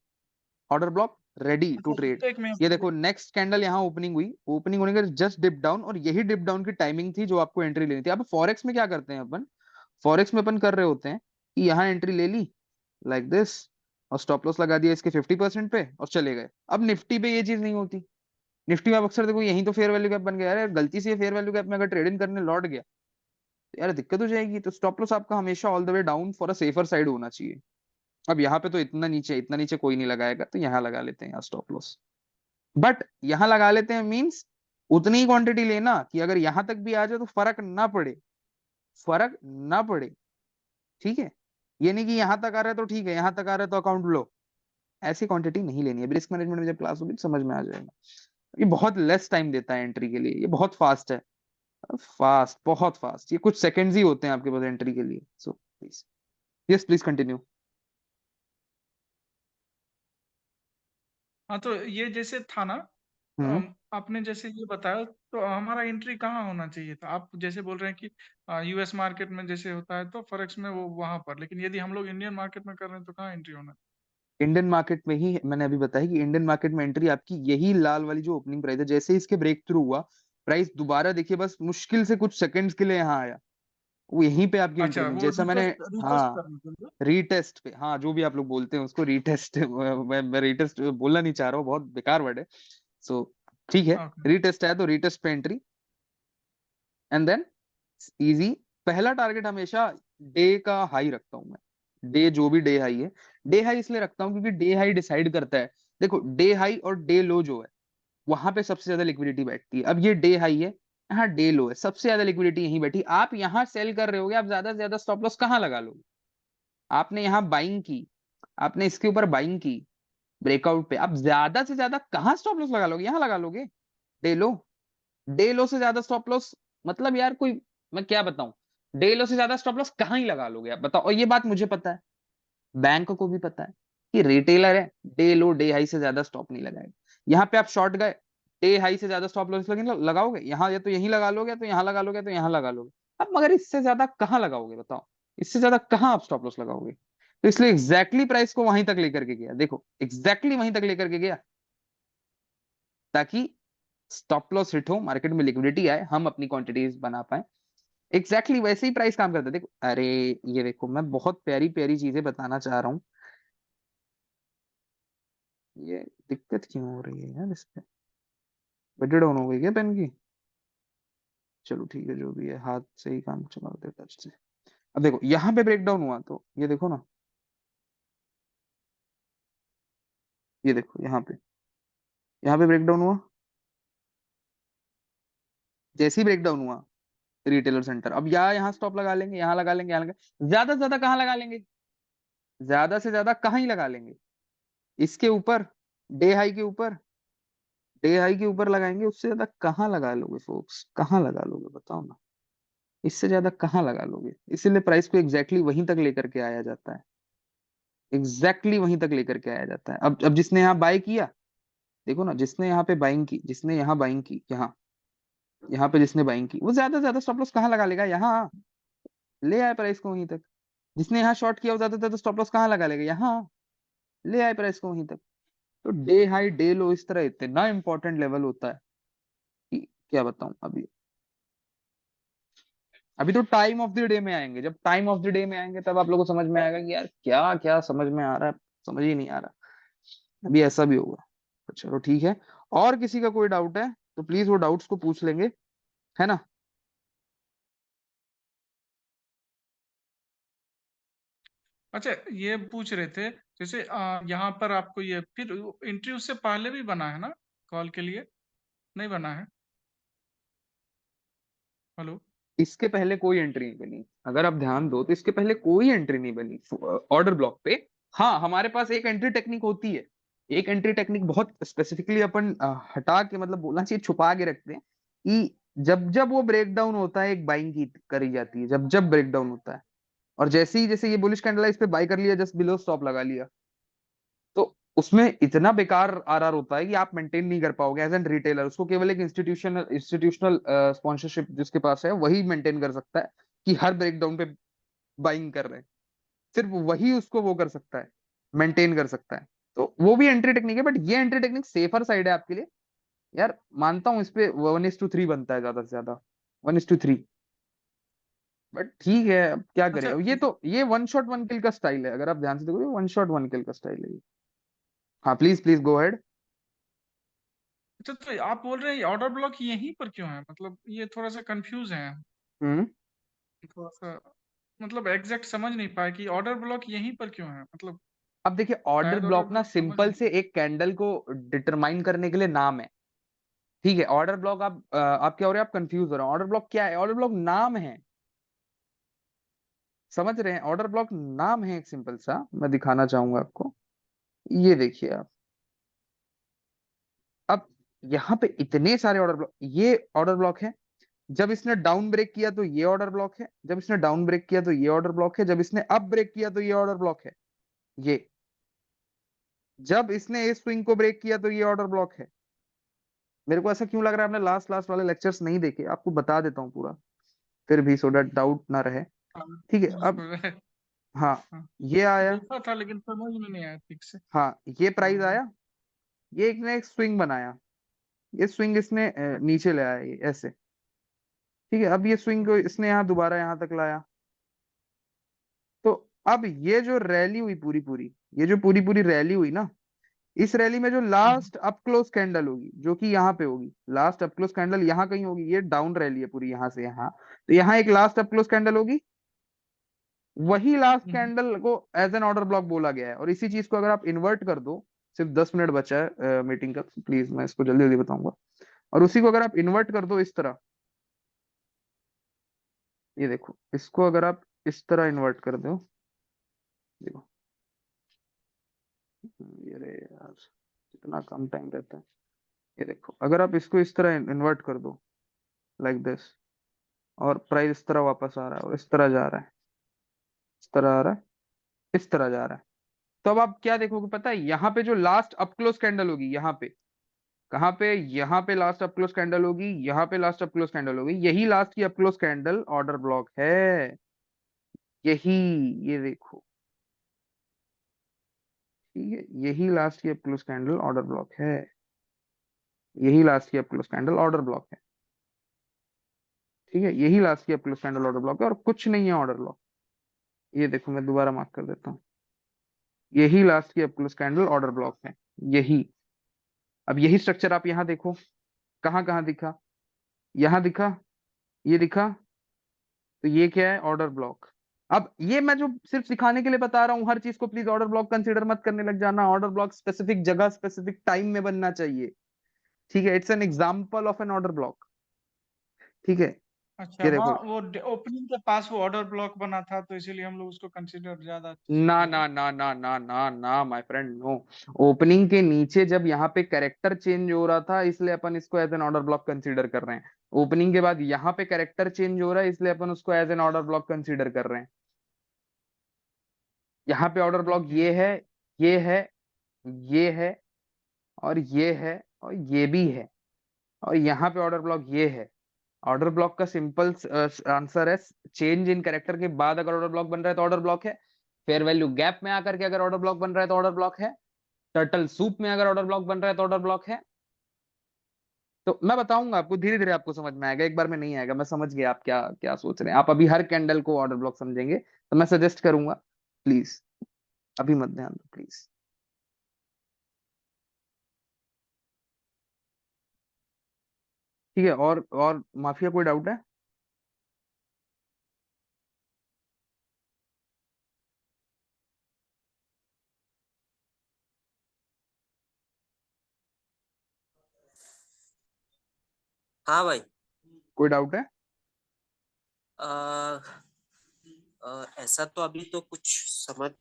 A: ऑर्डर ब्लॉक रेडी टू
B: अच्छा
A: ट्रेड।
B: एक में
A: ये देखो नेक्स्ट कैंडल यहाँ ओपनिंग हुई, ओपनिंग होने के जस्ट डिप डाउन, और यही डिप डाउन की टाइमिंग थी जो आपको एंट्री लेनी थी। अब फॉरेक्स में क्या करते हैं अपन, फॉरेक्स में अपन कर रहे होते हैं कि यहाँ एंट्री ले ली लाइक दिस, और स्टॉप लॉस लगा दिया इसके 50% पे और चले गए। अब निफ्टी पे ये चीज नहीं होती, निफ्टी में आप अक्सर देखो यहीं तो फेयर वैल्यू गैप बन गया, यार गलती से फेयर वैल्यू गैप में अगर ट्रेडिंग करने लौट गया तो यार दिक्कत हो जाएगी। तो स्टॉप लॉस आपका हमेशा all the way down for a safer side होना चाहिए। अब यहाँ पे तो इतना नीचे कोई नहीं लगाएगा, तो यहाँ लगा लेते हैं यहाँ स्टॉप लॉस, बट यहाँ लगा लेते हैं मींस उतनी ही क्वांटिटी लेना कि अगर यहाँ तक भी आ जाए तो फर्क ना पड़े, फर्क ना पड़े। ठीक है, ये नहीं कि यहाँ तक आ रहा है तो ठीक है, यहाँ तक आ रहा है तो अकाउंट लो, ऐसी क्वांटिटी नहीं लेनी है। रिस्क मैनेजमेंट में जब क्लास होगी तो समझ में आ जाएगा। ये बहुत लेस टाइम देता है एंट्री के लिए, ये बहुत फास्ट है, फास्ट, बहुत फास्ट, ये कुछ सेकंड्स ही होते हैं आपके पास एंट्री के लिए। So please, yes please continue.
B: हाँ, तो ये जैसे था ना,
A: हम्म।
B: आपने जैसे ये बताया, तो हमारा एंट्री कहाँ होना चाहिए था? आप जैसे बोल रहे हैं कि यूएस मार्केट में जैसे होता है तो फॉरेक्स में वो वहां पर, लेकिन यदि हम लोग इंडियन मार्केट में कर रहे हैं तो कहाँ एंट्री होना है?
A: इंडियन मार्केट में ही मैंने अभी बताया कि इंडियन मार्केट में एंट्री आपकी यही लाल वाली जो ओपनिंग प्राइस है, जैसे ही इसके ब्रेक थ्रू हुआ, प्राइस दोबारा देखिए बस मुश्किल से कुछ सेकंड्स के लिए यहाँ आया, वो यहीं पे आपकी एंट्री
B: अच्छा,
A: हुई,
B: वो
A: जैसा मैंने।
B: रिटेस्ट रिटेस्ट
A: हाँ,
B: करने के लिए।
A: रीटेस्ट पे, हाँ जो भी आप लोग बोलते हैं उसको रीटेस्ट, मैं रीटेस्ट बोलना नहीं चाह रहा हूँ, बहुत बेकार वर्ड है। सो ठीक है,
B: ओके।
A: रीटेस्ट है तो रीटेस्ट पे एंट्री, एंड देन इजी। पहला टारगेट हमेशा डे का हाई रखता हूं मैं, डे जो भी डे हाई है। डे हाई इसलिए रखता हूं क्योंकि डे हाई डिसाइड करता है, देखो डे हाई और डे लो जो है वहां पे सबसे ज्यादा लिक्विडिटी बैठती है। अब ये डे हाई है, यहाँ डे लो है, सबसे ज्यादा लिक्विडिटी यहीं बैठी। आप यहाँ सेल कर रहे होगे, आप ज्यादा से ज्यादा स्टॉप लॉस कहाँ लगा लोगे? आपने यहाँ बाइंग की, आपने इसके ऊपर बाइंग की ब्रेकआउट पे, आप ज्यादा से ज्यादा कहाँ स्टॉप लॉस लगा लोगे? यहाँ लगा लोगे डे लो। डे लो से ज्यादा स्टॉप लॉस, मतलब यार कोई, मैं क्या बताऊं, डे लो से ज्यादा स्टॉप लॉस कहाँ ही लगा लोगे आप बताओ? और ये बात मुझे पता है, बैंक को भी पता है कि रिटेलर है, डे लो डे हाई से ज्यादा स्टॉप नहीं लगाएगा। यहाँ पे आप शॉर्ट गए, डे हाई से ज्यादा स्टॉप लॉस लगाओगे यहाँ, या तो यहीं लगा लोगे, या तो यहाँ लगा लोगे, या तो यहाँ लगा लोगे। अब मगर इससे ज्यादा कहाँ लगाओगे बताओ? इससे ज्यादा कहाँ आप स्टॉप लॉस लगाओगे? तो इसलिए एग्जैक्टली प्राइस को वहीं तक लेकर के गया, देखो एग्जैक्टली वहीं तक लेकर के गया, ताकि स्टॉप लॉस हिट हो, मार्केट में लिक्विडिटी आए, हम अपनी क्वांटिटीज बना पाए। एग्जैक्टली वैसे ही प्राइस काम करता है, देखो अरे, ये देखो मैं बहुत प्यारी प्यारी चीजें बताना चाह रहा हूँ, ये दिक्कत क्यों हो रही है यार इस पे? बटन डाउन हो गई क्या पेन की? चलो ठीक है, जो भी है, हाथ से ही काम चला होता है, टच से। अब देखो यहाँ पे ब्रेक डाउन हुआ, तो ये देखो ना, ये देखो यहाँ पे ब्रेक डाउन हुआ, जैसे ही ब्रेक डाउन हुआ रिटेलर सेंटर, अब यहाँ स्टॉप लगा लेंगे, यहाँ लगा लेंगे, यहाँ लगा, ज्यादा से ज्यादा कहाँ लगा लेंगे? ज्यादा से ज्यादा कहाँ ही लगा लेंगे? इसके ऊपर, डे हाई के ऊपर, डे हाई के ऊपर लगाएंगे, उससे ज्यादा कहाँ लगा लोगे फोक्स? कहाँ लगा लोगे बताओ ना? इससे ज्यादा कहाँ लगा लोगे? इसीलिए प्राइस को एग्जैक्टली वहीं तक लेकर के आया जाता है, एग्जैक्टली वहीं तक लेकर के आया जाता है। अब जिसने यहाँ बाय किया, देखो ना, जिसने यहाँ पे बाइंग की, जिसने यहाँ बाइंग की, यहाँ यहाँ पे जिसने बाइंग की, वो ज्यादा से ज्यादा स्टॉप लॉस कहाँ लगा लेगा? यहाँ ले आए प्राइस को वहीं तक। जिसने यहाँ शॉर्ट किया, वो ज्यादा से ज्यादा स्टॉप लॉस कहाँ लगा लेगा? यहाँ ले आए प्राइस को वहीं तक। तो डे हाई डे लो इस तरह इतना इंपॉर्टेंट लेवल होता है कि क्या बताऊं अभी। अभी तो टाइम ऑफ द डे में आएंगे, जब टाइम ऑफ द डे में आएंगे तब आप लोगों को समझ में आएगा कि यार क्या क्या समझ में आ रहा है, समझ ही नहीं आ रहा। अभी ऐसा भी होगा। तो चलो ठीक है, और किसी का कोई डाउट है तो प्लीज वो डाउट्स को पूछ लेंगे, है ना?
B: अच्छा, ये पूछ रहे थे, जैसे यहाँ पर आपको ये फिर एंट्री उससे पहले भी बना है ना कॉल के लिए? नहीं बना है? हेलो।
A: इसके पहले कोई एंट्री नहीं बनी, अगर आप ध्यान दो तो इसके पहले कोई एंट्री नहीं बनी ऑर्डर ब्लॉक पे। हाँ, हमारे पास एक एंट्री टेक्निक होती है, एक एंट्री टेक्निक बहुत स्पेसिफिकली अपन हटा के, मतलब बोलना चाहिए छुपा के रखते हैं, कि जब जब वो ब्रेक डाउन होता है एक बाइंग की करी जाती है, जब जब ब्रेक डाउन होता है, और जैसे ही जैसे ये बुलिश कैंडल है, इस पे बाय कर लिया, जस्ट बिलो स्टॉप लगा लिया, तो उसमें इतना बेकार आरआर होता है कि आप मेंटेन नहीं कर पाओगे एज एन रिटेलर। उसको केवल एक इंस्टीट्यूशनल स्पॉन्सरशिप जिसके पास है वही मेंटेन कर सकता है, कि हर ब्रेकडाउन पे बाइंग कर रहे हैं, सिर्फ वही उसको वो कर सकता है, मेंटेन कर सकता है। तो वो भी एंट्री टेक्निक है, बट ये एंट्री टेक्निक सेफर साइड है आपके लिए। यार मानता हूँ इस पे 1:3 बनता है ज्यादा से ज्यादा, 1:3, बट ठीक है, अब क्या करें।
B: अच्छा।
A: अब ये तो ये वन शॉट वन किल का स्टाइल है, अगर आप ध्यान से देखोगे वन शॉट वन किल का स्टाइल है ये। हाँ प्लीज प्लीज गो अहेड।
B: अच्छा, तो आप बोल रहे हैं ऑर्डर ब्लॉक यहीं पर क्यों है? मतलब ये थोड़ा सा कंफ्यूज है,
A: हम्म।
B: थोड़ा सा, मतलब एग्जैक्ट समझ नहीं पाया कि ऑर्डर ब्लॉक यहीं पर क्यों है, मतलब
A: अब देखिए, ऑर्डर
B: शायद ऑर्डर
A: ब्लॉक ना
B: ब्लॉक समझ
A: सिंपल
B: नहीं।
A: से एक कैंडल को डिटरमाइन करने के लिए नाम है, ठीक है? ऑर्डर ब्लॉक, आप क्या हो रहे हैं, आप कंफ्यूज हो रहे हैं। ऑर्डर ब्लॉक क्या है? ऑर्डर ब्लॉक नाम है, समझ रहे हैं? ऑर्डर ब्लॉक नाम है एक सिंपल सा, मैं दिखाना चाहूंगा आपको। ये देखिए आप, अब यहाँ पे इतने सारे ऑर्डर ब्लॉक, ये ऑर्डर ब्लॉक है। जब इसने डाउन ब्रेक किया तो ये ऑर्डर ब्लॉक है, जब इसने डाउन ब्रेक किया तो ये ऑर्डर ब्लॉक है, जब इसने अप ब्रेक किया तो ये ऑर्डर ब्लॉक है। ये जब इसने इस स्विंग को ब्रेक किया तो ये ऑर्डर ब्लॉक है। मेरे को ऐसा क्यों लग रहा है आपने लास्ट लास्ट वाले लेक्चर्स नहीं देखे, आपको बता देता हूँ पूरा, फिर भी सो दैट डाउट ना रहे।
B: हाँ,
A: ठीक है, अब
B: हाँ,
A: हाँ,
B: हाँ,
A: ये आया,
B: देखा था लेकिन समझ में नहीं आया ठीक से।
A: हाँ ये प्राइस
B: हाँ,
A: आया, ये एक ने एक स्विंग बनाया, ये स्विंग इसने नीचे ले आया ये ऐसे। ठीक है, अब ये स्विंग को इसने यहाँ दोबारा यहाँ तक लाया। तो अब ये जो रैली हुई पूरी पूरी, ये जो पूरी पूरी रैली हुई ना, इस रैली में जो
B: हाँ,
A: लास्ट अप क्लोज कैंडल होगी जो कि यहाँ पे होगी, लास्ट अप क्लोज कैंडल यहाँ कहीं होगी, ये डाउन रैली है पूरी यहाँ से यहाँ, तो यहाँ एक लास्ट अप क्लोज कैंडल होगी। वही लास्ट
B: हम्म,
A: कैंडल को एज एन ऑर्डर ब्लॉक बोला गया है। और इसी चीज को अगर आप इन्वर्ट कर दो, सिर्फ 10 मिनट बचा है मीटिंग का, प्लीज मैं इसको जल्दी जल्दी बताऊंगा। और उसी को अगर आप इन्वर्ट कर दो इस तरह, ये देखो, इसको अगर आप इस तरह इन्वर्ट कर दो, देखो, ये रे यार, कितना कम टाइम रहता है। ये देखो, अगर आप इसको इस तरह इन्वर्ट कर दो लाइक दिस, और प्राइस इस तरह वापस आ रहा है और इस तरह जा रहा है, इस तरह आ रहा है, इस तरह जा रहा है, तो अब आप क्या देखोगे पता है, यहाँ पे जो लास्ट अप क्लोज कैंडल होगी, यहाँ पे, कहाँ पे, यहाँ पे लास्ट अप क्लोज कैंडल होगी, यहाँ पे लास्ट अप क्लोज कैंडल होगी, यही लास्ट की up close candle order block है। यही, ये देखो, ठीक है, यही लास्ट की up close candle order block है, यही लास्ट की up close candle order block है। ठीक है, यही लास्ट की up close candle order block है और कुछ नहीं है ऑर्डर ब्लॉक। ये देखो, मैं दोबारा मार्क कर देता हूँ, यही लास्ट की up close candle order block है, यही। अब यही स्ट्रक्चर आप यहाँ देखो, कहाँ कहाँ दिखा, यहाँ दिखा, ये दिखा, तो ये क्या है, ऑर्डर ब्लॉक। अब ये मैं जो सिर्फ सिखाने के लिए बता रहा हूँ, हर चीज को प्लीज ऑर्डर ब्लॉक कंसीडर मत करने लग जाना। ऑर्डर ब्लॉक स्पेसिफिक जगह स्पेसिफिक टाइम में बनना चाहिए। ठीक है, it's an example of an order block. ठीक है,
B: अच्छा,
A: ये
B: हाँ,
A: देखो,
B: वो ओपनिंग के पास वो ऑर्डर ब्लॉक बना था तो इसीलिए हम लोग उसको कंसिडर ज्यादा अच्छे से
A: ना
B: किए थे।
A: ना ना ना ना ना ना माय फ्रेंड, नो। ओपनिंग के नीचे जब यहाँ पे कैरेक्टर चेंज हो रहा था, इसलिए अपन इसको as an order block consider कर रहे हैं। ओपनिंग के बाद यहाँ पे कैरेक्टर चेंज हो रहा है, इसलिए अपन उसको as an order block consider कर रहे हैं। यहाँ पे ऑर्डर ब्लॉक
B: ओके।
A: ये है, ये है, ये है, और ये है, और ये भी है, और यहाँ पे ऑर्डर ब्लॉक ये है। ऑर्डर ब्लॉक का सिंपल आंसर है, चेंज इन कैरेक्टर के बाद अगर ऑर्डर ब्लॉक बन रहा है तो ऑर्डर ब्लॉक है। फेयर वैल्यू गैप में आकर के अगर ऑर्डर ब्लॉक बन रहा है तो ऑर्डर ब्लॉक है। टर्टल सूप में अगर ऑर्डर ब्लॉक बन रहा है तो ऑर्डर ब्लॉक है। तो मैं बताऊंगा आपको, धीरे धीरे आपको समझ में आएगा, एक बार में नहीं आएगा। मैं समझ गया आप क्या क्या सोच रहे हैं, आप अभी हर कैंडल को ऑर्डर ब्लॉक समझेंगे, तो मैं सजेस्ट करूंगा, प्लीज अभी मत ध्यान दो प्लीज। ठीक है, और माफिया कोई डाउट है?
C: हाँ भाई।
A: कोई डाउट है?
C: आ, ऐसा तो अभी तो कुछ समझ,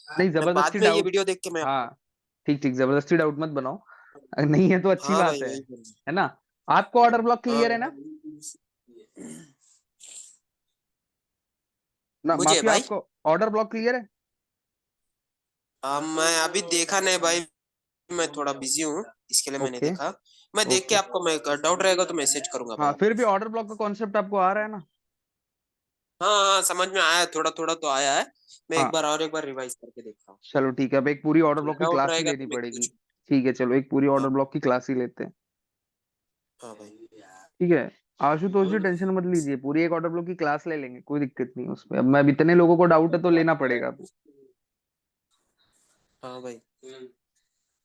A: नहीं,
C: मैं बाद
A: जबरदस्ती
C: में ये
A: डाउट,
C: वीडियो देख के मैं
A: हाँ ठीक ठीक, जबरदस्ती डाउट मत बनाओ, अगर नहीं है तो अच्छी
C: हाँ
A: बात
C: भाई वही
A: है ना? आपको ऑर्डर ब्लॉक
C: हाँ
A: क्लियर है ना? ना
C: मुझे
A: माफिया,
C: भाई,
A: आपको ऑर्डर ब्लॉक क्लियर है?
C: मैं अभी देखा नहीं भाई, मैं थोड़ा बिजी हूँ, इसके लिए मैंने
A: ओके,
C: देखा। मैं देख के
A: ओके,
C: आपको, मैं डाउट रहेगा तो मैसेज करूंगा भाई
A: हाँ
C: आपको।
A: फिर भी ऑर्डर ब्लॉक का कॉन्सेप्ट आपको आ रहा है ना?
C: हाँ हाँ, समझ में आया, थोड़ा थोड़ा तो आया है। मैं
A: हाँ
C: एक बार रिवाइज करके देखता हूँ।
A: चलो ठीक है, अब एक पूरी ऑर्डर ब्लॉक की
C: डाउट
A: क्लास ही
C: रहेगा
A: लेनी
C: तो मैं
A: पड़ेगी।
C: पूछूँ।
A: ठीक है, चलो एक पूरी ऑर्डर
C: हाँ
A: ब्लॉक की क्लास ही लेते हैं।
C: हाँ भाई।
A: ठीक है, आशुतोष जी टेंशन मत लीजिए, पूरी एक ऑर्डर ब्लॉक की क्लास ले लेंगे, कोई दिक्कत नहीं है उसमें। अब मैं, अब इतने लोगों को डाउट है तो लेना पड़ेगा अभी।
C: हाँ भाई।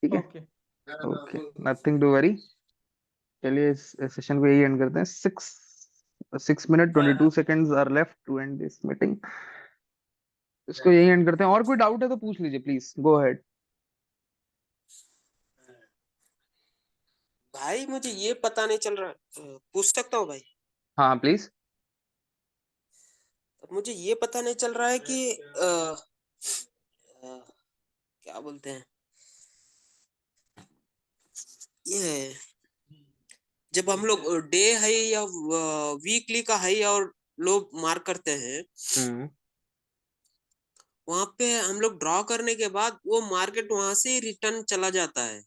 A: ठीक है,
B: okay.
A: Okay, nothing to worry. चलिए इस सेशन को यही एंड करते हैं। 6 6 minute 22 seconds are left to end this meeting. इसको यही एंड करते हैं, और कोई डाउट है तो पूछ लीजिए प्लीज, गो अहेड।
C: भाई मुझे ये पता नहीं चल रहा, पूछ सकता हूँ भाई?
A: हाँ प्लीज।
C: अब मुझे ये पता नहीं चल रहा है कि क्या बोलते हैं ये, जब हम लोग डे हाई या वीकली का हाई और लो मार्क करते हैं, वहां पे हम लोग ड्रॉ करने के बाद वो मार्केट वहां से रिटर्न चला जाता है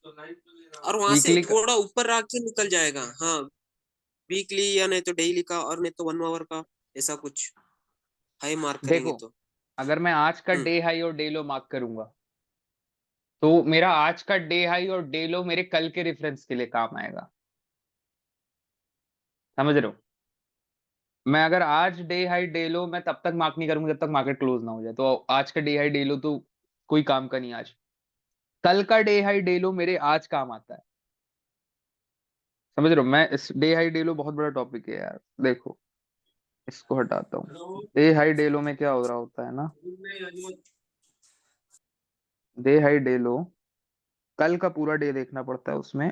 C: और वहां से
A: वीकली का
C: थोड़ा ऊपर आके निकल जाएगा। हाँ, वीकली या नहीं तो डेली का और नहीं तो 1 आवर का, ऐसा कुछ हाई मार्क करेंगे
A: देखो,
C: तो।
A: अगर मैं आज का
C: हम्म।
A: डे हाई और डे लो मार्क करूंगा तो मेरा आज का डे हाई और डे लो मेरे कल के रेफरेंस के लिए काम आएगा। समझ रहे हो? मैं अगर आज डे हाई डे लो मैं तब तक मार्क नहीं करूंगा जब तक मार्केट क्लोज ना हो जाए। तो आज का डे हाई डे लो तो कोई काम का नहीं आज। कल का डे हाई डे लो मेरे आज काम आता है। समझ रहे हो? मैं इस डे हाई डे लो बहुत बड़ा टॉपिक है यार। देखो, इसको हटाता हूँ। डे हाई डे लो में क्या हो रहा होता है ना, डे हाई डे लो कल का पूरा डे देखना पड़ता है उसमें।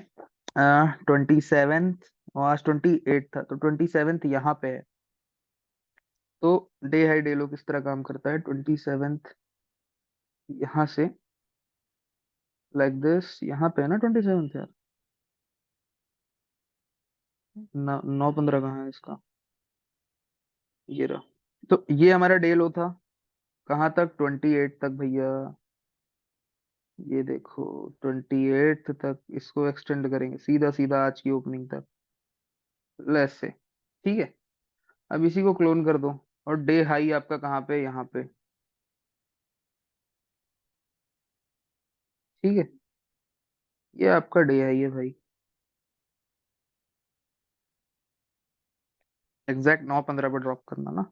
A: 27th और आज 28 था, तो 27th यहाँ पे है। तो डे हाई डे लो किस तरह काम करता है, 27th यहाँ से लाइक दिस, यहाँ पे है ना 27th यार। 9/15 कहाँ है इसका, ये रहा। तो ये हमारा डे लो था कहाँ तक, 28 तक भैया। ये देखो 28 तक इसको एक्सटेंड करेंगे सीधा सीधा आज की ओपनिंग तक, लेस से। ठीक है, अब इसी को क्लोन कर दो। और डे हाई आपका कहाँ पे, यहाँ पे। ठीक है, ये आपका डे हाई है भाई। एग्जैक्ट 9/15 पे ड्रॉप करना ना,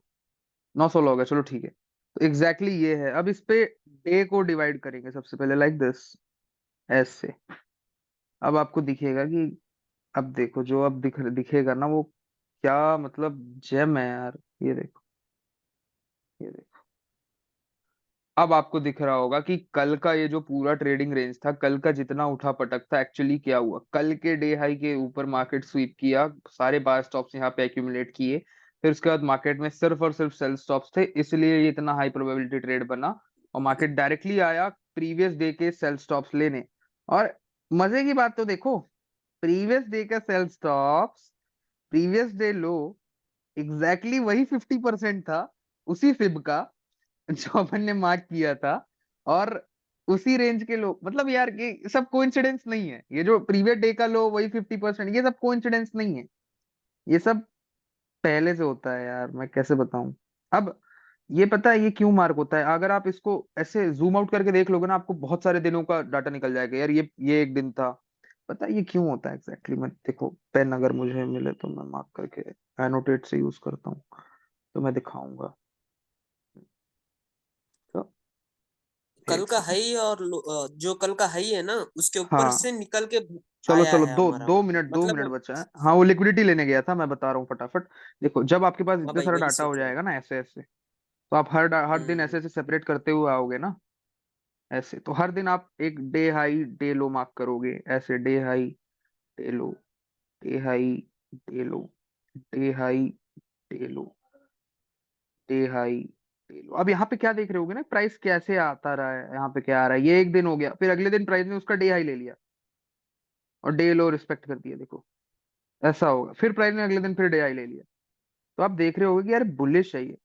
A: 9/16 हो गया, चलो ठीक है। तो एग्जैक्टली ये है। अब इस पे डे को डिवाइड करेंगे सबसे पहले लाइक दिस, ऐसे। अब आपको दिखेगा कि, अब देखो जो अब दिखेगा ना वो क्या मतलब जेम है यार। ये देखो, ये देखो। अब आपको दिख रहा होगा कि कल का ये जो पूरा ट्रेडिंग रेंज था, कल का जितना उठा पटक था, एक्चुअली क्या हुआ, कल के डे हाई के ऊपर मार्केट स्वीप किया, सारे बाय स्टॉप्स यहाँ पे एक्यूमुलेट किए। फिर उसके बाद मार्केट में सिर्फ और सिर्फ सेल स्टॉप्स थे, इसलिए ये इतना हाई प्रोबेबिलिटी ट्रेड बना। और मार्केट डायरेक्टली आया प्रीवियस डे के सेल स्टॉप्स लेने। और मजे की बात तो देखो, प्रीवियस डे का sell stops, previous day low, exactly वही 50% था, उसी फिब का जो अपन ने मार्क किया था। और उसी रेंज के लो, मतलब यार ये सब कोइंसिडेंस नहीं है। ये जो प्रीवियस डे का लो वही 50%, ये सब कोइंसिडेंस नहीं है। ये सब पहले से होता है यार, मैं कैसे बताऊं। अब ये पता है ये क्यों मार्क होता है, अगर आप इसको ऐसे जूम आउट करके देख लोगे ना, आपको बहुत सारे दिनों का डाटा निकल जाएगा यार। ये एक दिन था। पता है ये क्यों होता है एग्जैक्टली मैं देखो, पेन अगर मुझे मिले तो मैं मार्क करके एनोटेट से यूज करता हूँ, तो मैं दिखाऊंगा। तो
C: कल
A: एक
C: का
A: सेकंड।
C: हाई और जो कल का हाई है ना, उसके ऊपर
A: हाँ,
C: से निकल के
A: चलो
C: आया
A: चलो,
C: है
A: दो
C: हमारा।
A: दो मिनट, 2 मिनट
C: मतलब
A: बचा है। हाँ, वो लिक्विडिटी लेने गया था, मैं बता रहा हूँ फटाफट। देखो, जब आपके पास
C: हाँ
A: इतने
C: भाई,
A: सारा
C: वही
A: डाटा हो
C: सोच रहा हूँ।
A: जाएगा ना ऐसे ऐसे, तो आप हर दिन
C: हम्म।
A: ऐसे ऐसे सेपरेट करते हुए आओगे ना, ऐसे। तो हर दिन आप एक डे हाई डे लो मार्क करोगे, ऐसे डे हाई डे लो, डे हाई डे लो, डे हाई डे लो, डे हाई डे लो। अब यहाँ पे क्या देख रहे होगे ना, प्राइस कैसे आता रहा है, यहाँ पे क्या आ रहा है। ये एक दिन हो गया, फिर अगले दिन प्राइस ने उसका डे हाई ले लिया और डे लो रिस्पेक्ट कर दिया। देखो ऐसा होगा, फिर प्राइस ने अगले दिन फिर डे हाई ले लिया। तो आप देख रहे होगे कि यार बुलिश है ये।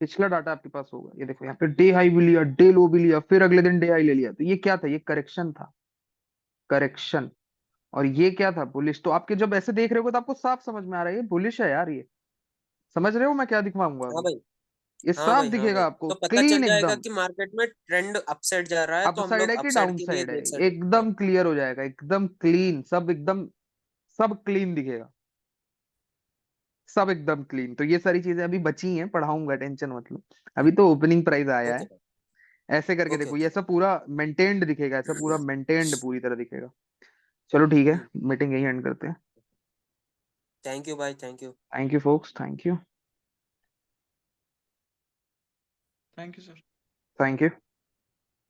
A: पिछला डाटा आपके पास होगा, ये देखो यहाँ पे डे हाई भी लिया, डे लो भी लिया, फिर अगले दिन डे हाई ले लिया। तो ये क्या था, ये करेक्शन था, करेक्शन। और ये क्या था, बुलिश। तो आपके जब ऐसे देख रहे हो तो आपको साफ समझ में आ रहा है ये बुलिश है यार ये। समझ रहे हो मैं क्या दिखवाऊंगा
C: हाँ
A: अभी,
C: भाई।
A: ये
C: हाँ
A: साफ
C: भाई, हाँ
A: दिखेगा
C: भाई,
A: आपको
C: तो पता चल
A: क्लीन
C: जाएगा
A: एकदम।
C: कि मार्केट में ट्रेंड अपसाइड जा रहा है,
A: अप
C: तो हम
A: साइड
C: लोग
A: है कि
C: अपसाइड
A: डाउन
C: के लिए
A: साइड है,
C: देख सकते हैं।
A: एकदम क्लियर हो जाएगा, एकदम क्लीन, सब एकदम, सब क्लीन दिखेगा, सब एकदम क्लीन। तो ये सारी चीजें अभी बची हैं, पढ़ाऊंगा, टेंशन मतलब। अभी तो ओपनिंग प्राइस आया
C: ओके
A: है।
C: भाई।
A: ऐसे करके
C: ओके
A: देखो, ये
C: ओके।
A: सब पूरा मेंटेन्ड दिखेगा, ऐसा पूरा मेंटेन्ड पूरी तरह दिखेगा। चलो ठीक है, मीटिंग यही एंड करते हैं।
C: थैंक यू भाई, thank you.
A: Thank you focus, thank you.
B: Thank you sir.
A: Thank you.